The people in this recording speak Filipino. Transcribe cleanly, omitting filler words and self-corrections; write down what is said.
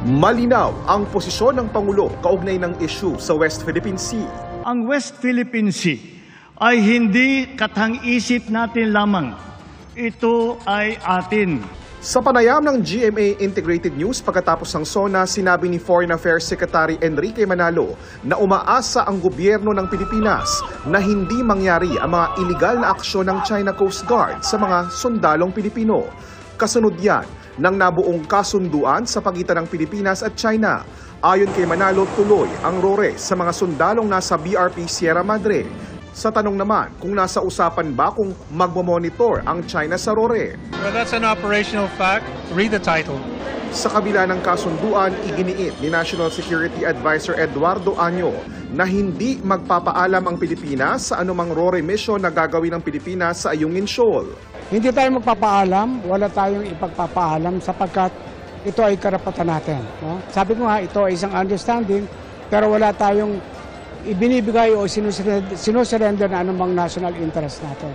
Malinaw ang posisyon ng Pangulo kaugnay ng issue sa West Philippine Sea. Ang West Philippine Sea ay hindi katang-isip natin lamang. Ito ay atin. Sa panayam ng GMA Integrated News pagkatapos ng SONA, sinabi ni Foreign Affairs Secretary Enrique Manalo na umaasa ang gobyerno ng Pilipinas na hindi mangyari ang mga iligal na aksyon ng China Coast Guard sa mga sundalong Pilipino. Kasunod yan ng nabuong kasunduan sa pagitan ng Pilipinas at China. Ayon kay Manalo, tuloy ang RORE sa mga sundalong nasa BRP Sierra Madre. Sa tanong naman kung nasa usapan ba kung magmamonitor ang China sa RORE. Well, that's an operational fact. Read the title. Sa kabila ng kasunduan, iginiit ni National Security Advisor Eduardo Año na hindi magpapaalam ang Pilipinas sa anumang RORE mission na gagawin ng Pilipinas sa Ayungin Shoal. Hindi tayo magpapaalam, wala tayong ipagpapaalam sapagkat ito ay karapatan natin. No? Sabi ko nga, ito ay isang understanding, pero wala tayong ibinibigay o sinusurrender na anumang national interest natin.